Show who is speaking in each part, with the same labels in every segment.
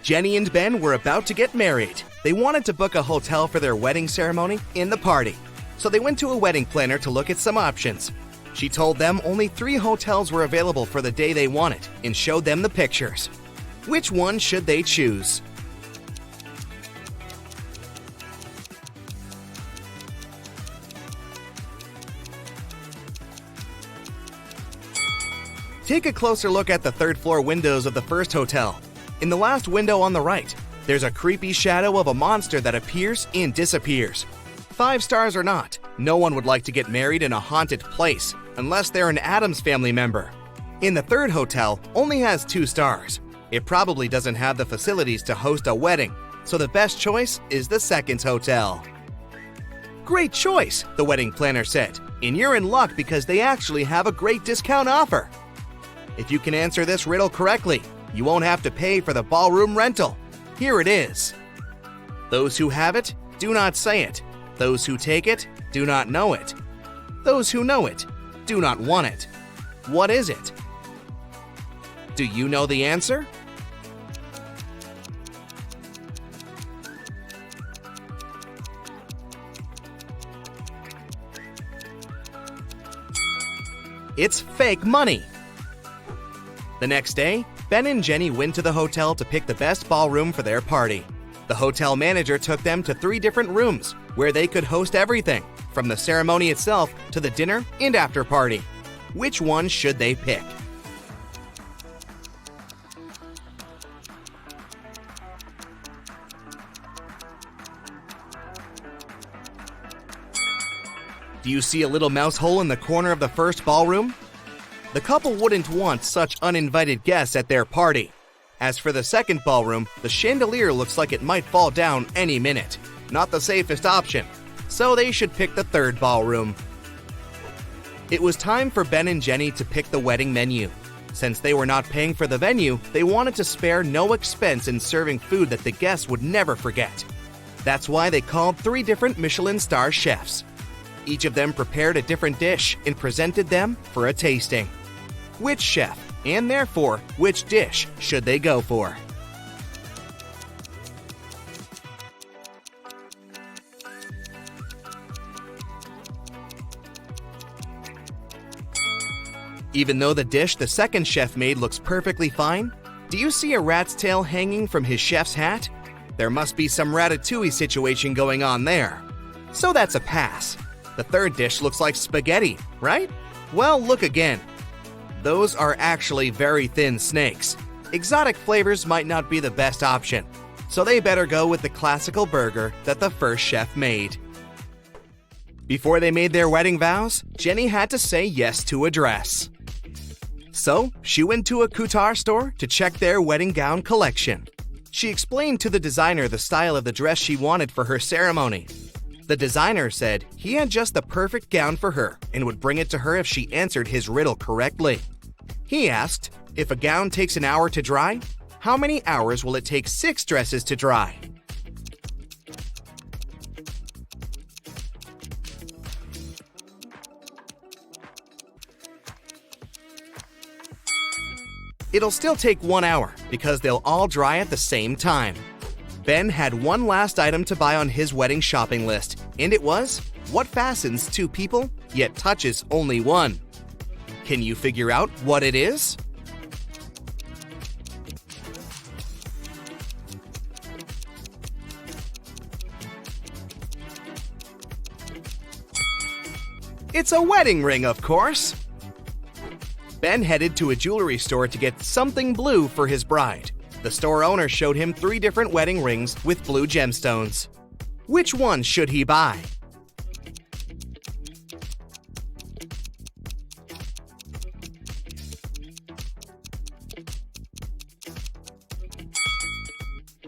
Speaker 1: Jenny and Ben were about to get married. They wanted to book a hotel for their wedding ceremony in the party. So they went to a wedding planner to look at some options. She told them only 3 hotels were available for the day they wanted and showed them the pictures. Which one should they choose? Take a closer look at the 3rd floor windows of the first hotel. In the last window on the right, there's a creepy shadow of a monster that appears and disappears. 5 stars or not, no one would like to get married in a haunted place unless they're an Addams Family member. In the 3rd hotel, only has 2 stars. It probably doesn't have the facilities to host a wedding, so the best choice is the 2nd hotel. Great choice, the wedding planner said, and you're in luck because they actually have a great discount offer. If you can answer this riddle correctly, you won't have to pay for the ballroom rental. Here it is. Those who have it, do not say it. Those who take it, do not know it. Those who know it, do not want it. What is it? Do you know the answer? It's fake money. The next day, Ben and Jenny went to the hotel to pick the best ballroom for their party. The hotel manager took them to 3 different rooms where they could host everything, from the ceremony itself to the dinner and after party. Which one should they pick? Do you see a little mouse hole in the corner of the first ballroom? The couple wouldn't want such uninvited guests at their party. As for the 2nd ballroom, the chandelier looks like it might fall down any minute. Not the safest option, so they should pick the 3rd ballroom. It was time for Ben and Jenny to pick the wedding menu. Since they were not paying for the venue, they wanted to spare no expense in serving food that the guests would never forget. That's why they called 3 different Michelin star chefs. Each of them prepared a different dish and presented them for a tasting. Which chef, and therefore which dish, should they go for? Even though the dish the 2nd chef made looks perfectly fine, do you see a rat's tail hanging from his chef's hat? There must be some ratatouille situation going on there. So that's a pass. The 3rd dish looks like spaghetti, right? Well, look again. Those are actually very thin snakes. Exotic flavors might not be the best option, so they better go with the classical burger that the first chef made. Before they made their wedding vows, Jenny had to say yes to a dress. So, she went to a couture store to check their wedding gown collection. She explained to the designer the style of the dress she wanted for her ceremony. The designer said he had just the perfect gown for her and would bring it to her if she answered his riddle correctly. He asked, if a gown takes an hour to dry, how many hours will it take 6 dresses to dry? It'll still take 1 hour because they'll all dry at the same time. Ben had one last item to buy on his wedding shopping list, and it was what fastens 2 people yet touches only 1. Can you figure out what it is? It's a wedding ring, of course. Ben headed to a jewelry store to get something blue for his bride. The store owner showed him 3 different wedding rings with blue gemstones. Which one should he buy?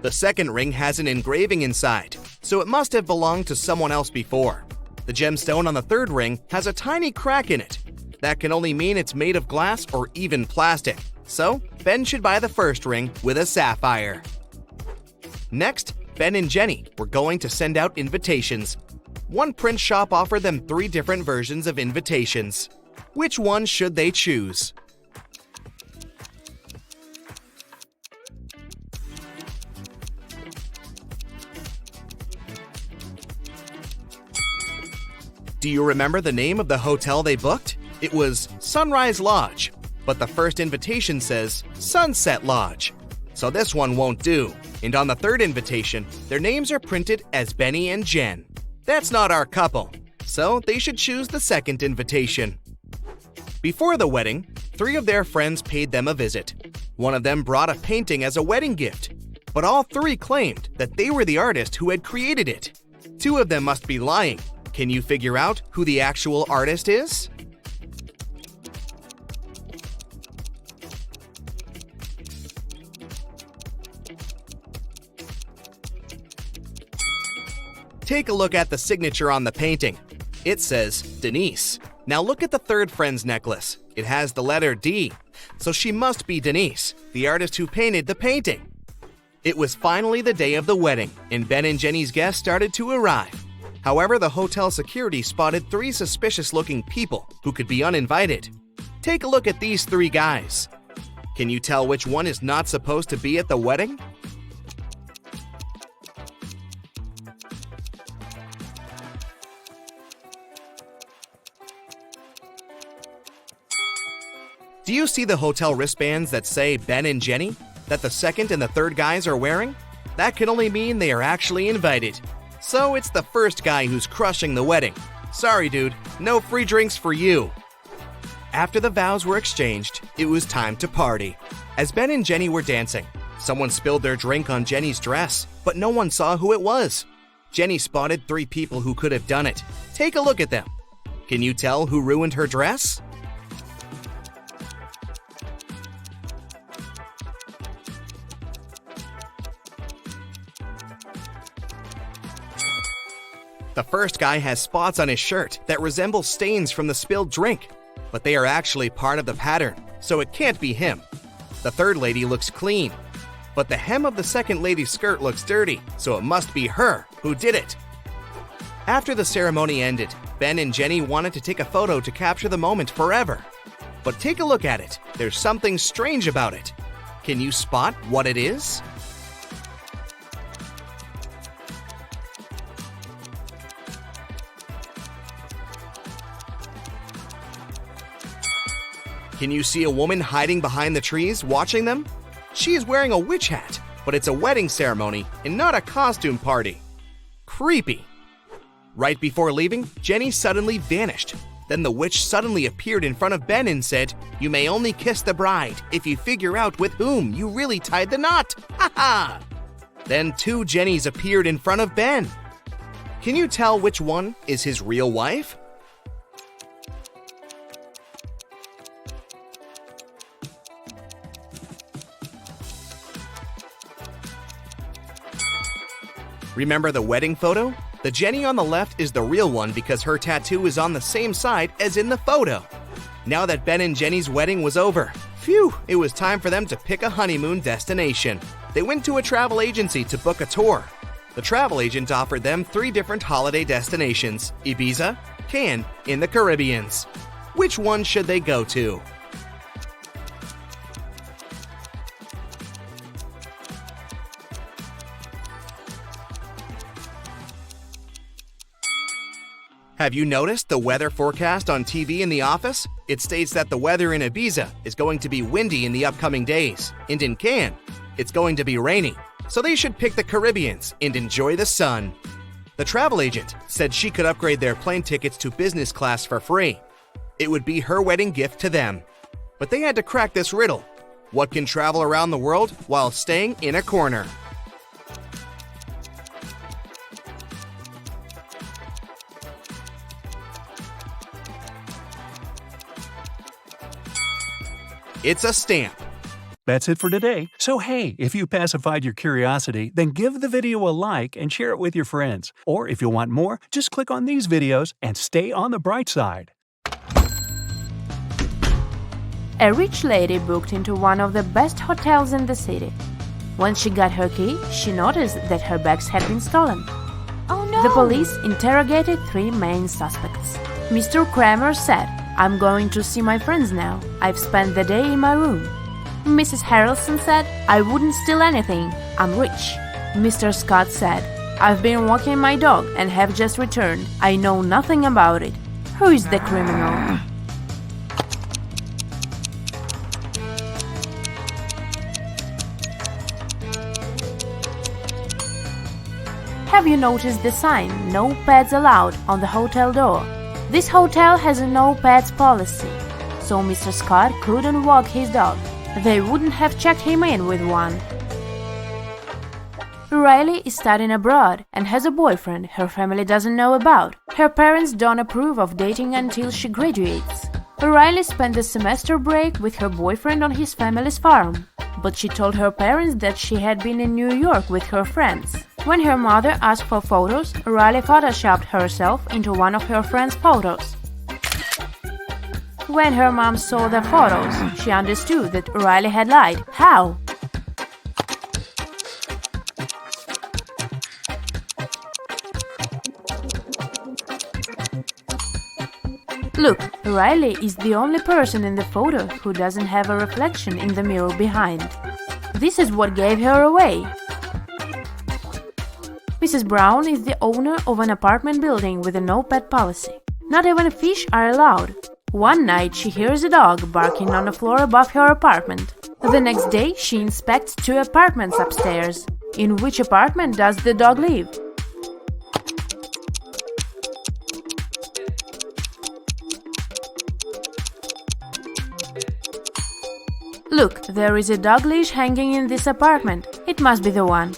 Speaker 1: The 2nd ring has an engraving inside, so it must have belonged to someone else before. The gemstone on the 3rd ring has a tiny crack in it. That can only mean it's made of glass or even plastic. So, Ben should buy the 1st ring with a sapphire. Next, Ben and Jenny were going to send out invitations. One print shop offered them 3 different versions of invitations. Which one should they choose? Do you remember the name of the hotel they booked? It was Sunrise Lodge, but the first invitation says Sunset Lodge. So this one won't do. And on the third invitation, their names are printed as Benny and Jen. That's not our couple, so they should choose the second invitation. Before the wedding, 3 of their friends paid them a visit. One of them brought a painting as a wedding gift, but all 3 claimed that they were the artist who had created it. 2 of them must be lying. Can you figure out who the actual artist is? Take a look at the signature on the painting. It says Denise. Now look at the third friend's necklace. It has the letter D, so she must be Denise, the artist who painted the painting. It was finally the day of the wedding, and Ben and Jenny's guests started to arrive. However, the hotel security spotted 3 suspicious-looking people who could be uninvited. Take a look at these 3 guys. Can you tell which one is not supposed to be at the wedding? Do you see the hotel wristbands that say Ben and Jenny that the second and the third guys are wearing? That can only mean they are actually invited. So it's the first guy who's crushing the wedding. Sorry, dude, no free drinks for you. After the vows were exchanged, it was time to party. As Ben and Jenny were dancing, someone spilled their drink on Jenny's dress, but no one saw who it was. Jenny spotted 3 people who could have done it. Take a look at them. Can you tell who ruined her dress? The first guy has spots on his shirt that resemble stains from the spilled drink, but they are actually part of the pattern, so it can't be him. The third lady looks clean, but the hem of the second lady's skirt looks dirty, so it must be her who did it. After the ceremony ended, Ben and Jenny wanted to take a photo to capture the moment forever. But take a look at it. There's something strange about it. Can you spot what it is? Can you see a woman hiding behind the trees watching them? She is wearing a witch hat, but it's a wedding ceremony and not a costume party. Creepy. Right before leaving, Jenny suddenly vanished. Then the witch suddenly appeared in front of Ben and said, "You may only kiss the bride if you figure out with whom you really tied the knot. Ha ha!" Then 2 Jennys appeared in front of Ben. Can you tell which one is his real wife? Remember the wedding photo? The Jenny on the left is the real one because her tattoo is on the same side as in the photo. Now that Ben and Jenny's wedding was over, phew, it was time for them to pick a honeymoon destination. They went to a travel agency to book a tour. The travel agent offered them 3 different holiday destinations: Ibiza, Cannes, and the Caribbeans. Which one should they go to? Have you noticed the weather forecast on TV in the office? It states that the weather in Ibiza is going to be windy in the upcoming days, and in Cannes, it's going to be rainy. So they should pick the Caribbeans and enjoy the sun. The travel agent said she could upgrade their plane tickets to business class for free. It would be her wedding gift to them. But they had to crack this riddle. What can travel around the world while staying in a corner? It's a stamp.
Speaker 2: That's it for today. So hey, if you pacified your curiosity, then give the video a like and share it with your friends. Or if you want more, just click on these videos and stay on the bright side.
Speaker 3: A rich lady booked into one of the best hotels in the city. When she got her key, she noticed that her bags had been stolen.
Speaker 4: Oh no!
Speaker 3: The police interrogated 3 main suspects. Mr. Kramer said, "I'm going to see my friends now. I've spent the day in my room." Mrs. Harrelson said, "I wouldn't steal anything. I'm rich." Mr. Scott said, I've been walking my dog and have just returned. I know nothing about it. Who is the criminal? Have you noticed the sign, "No pets allowed," on the hotel door? This hotel has a no pets policy, so Mr. Scott couldn't walk his dog. They wouldn't have checked him in with one. Riley is studying abroad and has a boyfriend her family doesn't know about. Her parents don't approve of dating until she graduates. Riley spent the semester break with her boyfriend on his family's farm, but she told her parents that she had been in New York with her friends. When her mother asked for photos, Riley photoshopped herself into one of her friend's photos. When her mom saw the photos, she understood that Riley had lied. How? Look, Riley is the only person in the photo who doesn't have a reflection in the mirror behind. This is what gave her away. Mrs. Brown is the owner of an apartment building with a no-pet policy. Not even fish are allowed. One night she hears a dog barking on the floor above her apartment. The next day she inspects 2 apartments upstairs. In which apartment does the dog live? Look, there is a dog leash hanging in this apartment. It must be the one.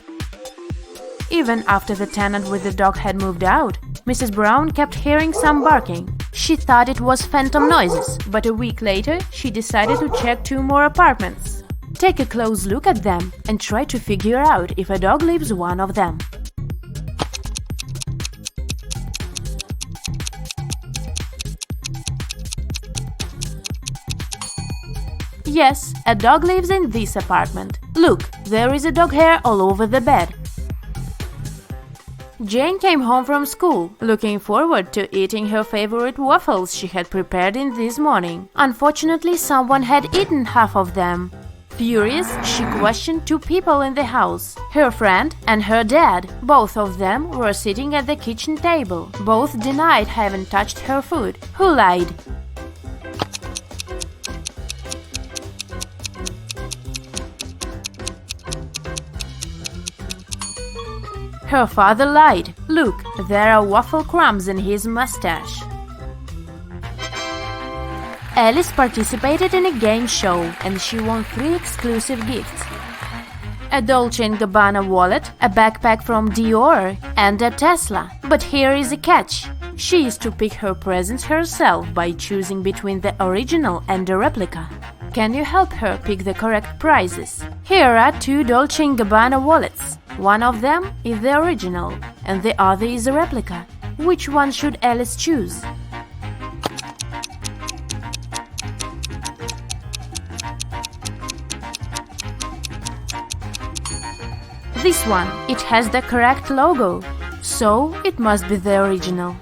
Speaker 3: Even after the tenant with the dog had moved out, Mrs. Brown kept hearing some barking. She thought it was phantom noises, but a week later she decided to check 2 more apartments. Take a close look at them and try to figure out if a dog lives one of them. Yes, a dog lives in this apartment. Look, there is a dog hair all over the bed. Jane came home from school, looking forward to eating her favorite waffles she had prepared in this morning. Unfortunately, someone had eaten half of them. Furious, she questioned 2 people in the house, her friend and her dad. Both of them were sitting at the kitchen table. Both denied having touched her food. Who lied? Her father lied. Look, there are waffle crumbs in his mustache. Alice participated in a game show and she won 3 exclusive gifts. A Dolce & Gabbana wallet, a backpack from Dior, and a Tesla. But here is a catch. She is to pick her presents herself by choosing between the original and the replica. Can you help her pick the correct prizes? Here are 2 Dolce & Gabbana wallets. One of them is the original and the other is a replica. Which one should Alice choose? This one, it has the correct logo, so it must be the original.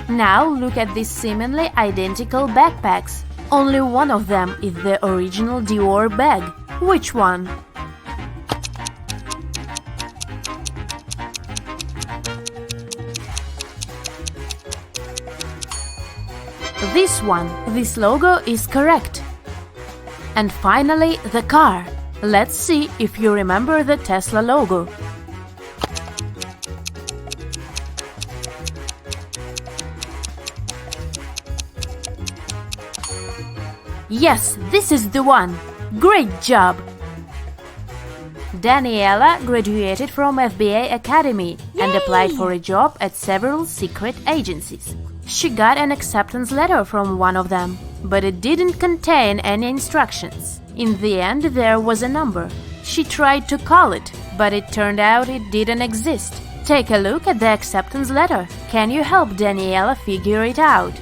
Speaker 3: Now look at these seemingly identical backpacks. Only one of them is the original Dior bag. Which one? This one. This logo is correct. And finally, the car. Let's see if you remember the Tesla logo. Yes, this is the one. Great job! Daniela graduated from FBA Academy and applied for a job at several secret agencies. She got an acceptance letter from one of them, but it didn't contain any instructions. In the end, there was a number. She tried to call it, but it turned out it didn't exist. Take a look at the acceptance letter. Can you help Daniela figure it out?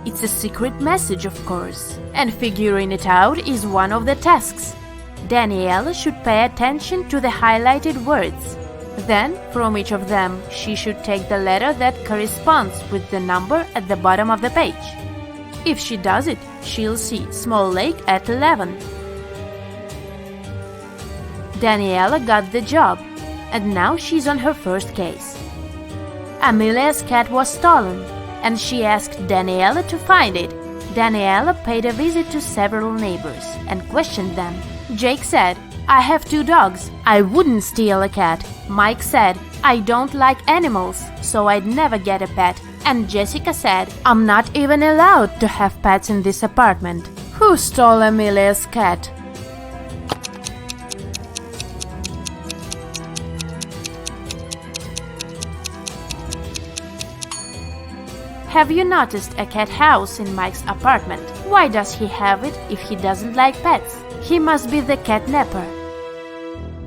Speaker 3: It's a secret message, of course, and figuring it out is one of the tasks. Daniela should pay attention to the highlighted words. Then, from each of them, she should take the letter that corresponds with the number at the bottom of the page. If she does it, she'll see small lake at 11. Daniela got the job, and now she's on her first case. Amelia's cat was stolen, and she asked Daniela to find it. Daniela paid a visit to several neighbors and questioned them. Jake said, "I have 2 dogs. I wouldn't steal a cat." Mike said, "I don't like animals, so I'd never get a pet." And Jessica said, "I'm not even allowed to have pets in this apartment." Who stole Amelia's cat? Have you noticed a cat house in Mike's apartment? Why does he have it if he doesn't like pets? He must be the catnapper.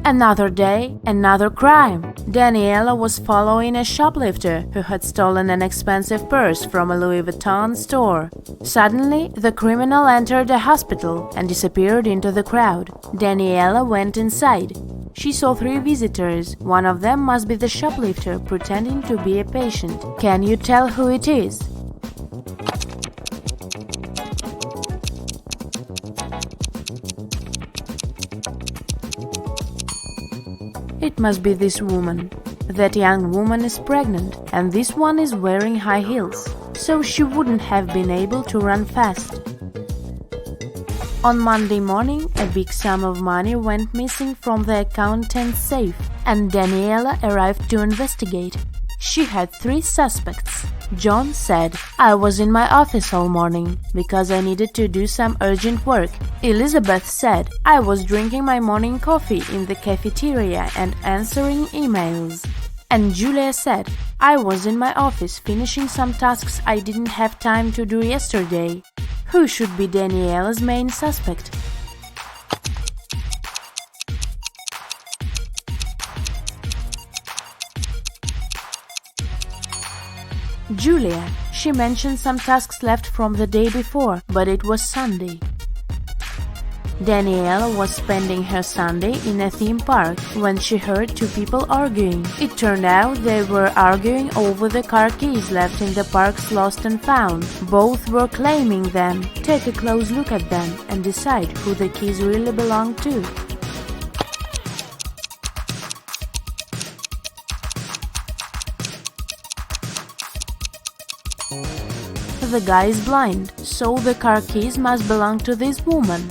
Speaker 3: Another day, another crime. Daniela was following a shoplifter who had stolen an expensive purse from a Louis Vuitton store. Suddenly, the criminal entered a hospital and disappeared into the crowd. Daniela went inside. She saw 3 visitors. One of them must be the shoplifter pretending to be a patient. Can you tell who it is? It must be this woman. That young woman is pregnant, and this one is wearing high heels, so she wouldn't have been able to run fast. On Monday morning, a big sum of money went missing from the accountant's safe, and Daniela arrived to investigate. She had 3 suspects. John said, "I was in my office all morning because I needed to do some urgent work." Elizabeth said, "I was drinking my morning coffee in the cafeteria and answering emails." And Julia said, "I was in my office finishing some tasks I didn't have time to do yesterday." Who should be Daniela's main suspect? Julia. She mentioned some tasks left from the day before, but it was Sunday. Daniela was spending her Sunday in a theme park when she heard 2 people arguing. It turned out they were arguing over the car keys left in the park's lost and found. Both were claiming them. Take a close look at them and decide who the keys really belong to. The guy is blind, so the car keys must belong to this woman.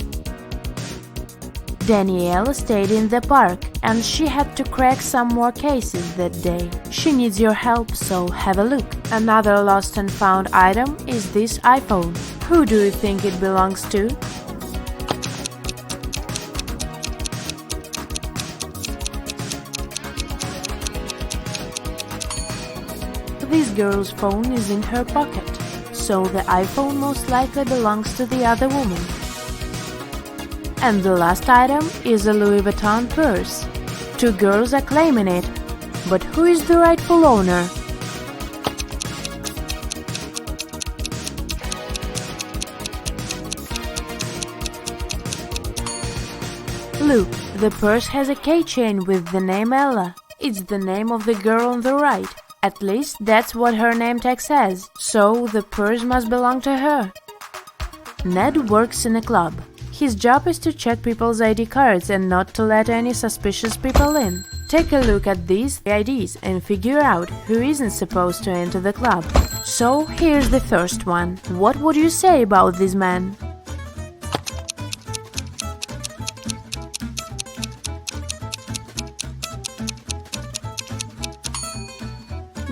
Speaker 3: Daniela stayed in the park, and she had to crack some more cases that day. She needs your help, so have a look. Another lost and found item is this iPhone. Who do you think it belongs to? This girl's phone is in her pocket, so the iPhone most likely belongs to the other woman. And the last item is a Louis Vuitton purse. 2 girls are claiming it, but who is the rightful owner? Look, the purse has a keychain with the name Ella. It's the name of the girl on the right. At least that's what her name tag says, so the purse must belong to her. Ned works in a club. His job is to check people's ID cards and not to let any suspicious people in. Take a look at these IDs and figure out who isn't supposed to enter the club. So here's the first one. What would you say about this man?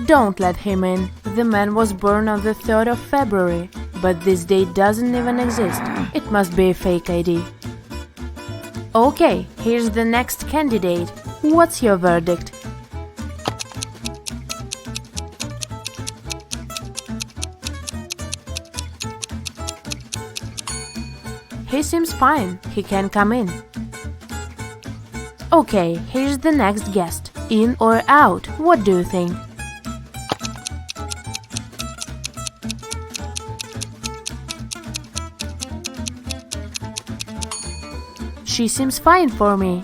Speaker 3: Don't let him in. The man was born on the 3rd of February, but this date doesn't even exist. It must be a fake ID. Okay, here's the next candidate. What's your verdict? He seems fine. He can come in. Okay, here's the next guest. In or out? What do you think? She seems fine for me.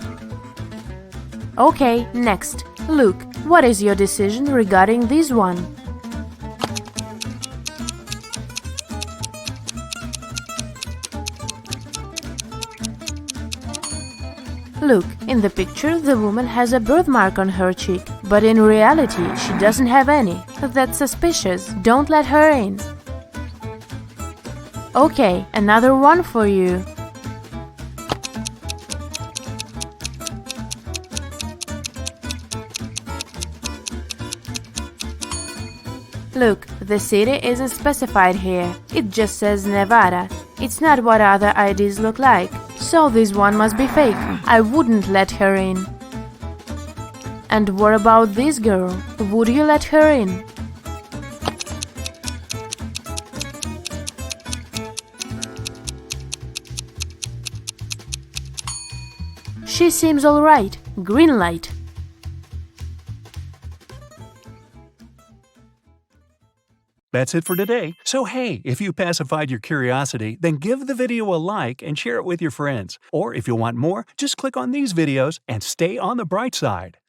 Speaker 3: Okay, next. Luke, what is your decision regarding this one? Look, in the picture the woman has a birthmark on her cheek, but in reality she doesn't have any. That's suspicious. Don't let her in. Okay, another one for you. Look, the city isn't specified here. It just says Nevada. It's not what other IDs look like. So this one must be fake. I wouldn't let her in. And what about this girl? Would you let her in? She seems alright. Green light.
Speaker 2: That's it for today. So hey, if you pacified your curiosity, then give the video a like and share it with your friends. Or if you want more, just click on these videos and stay on the bright side.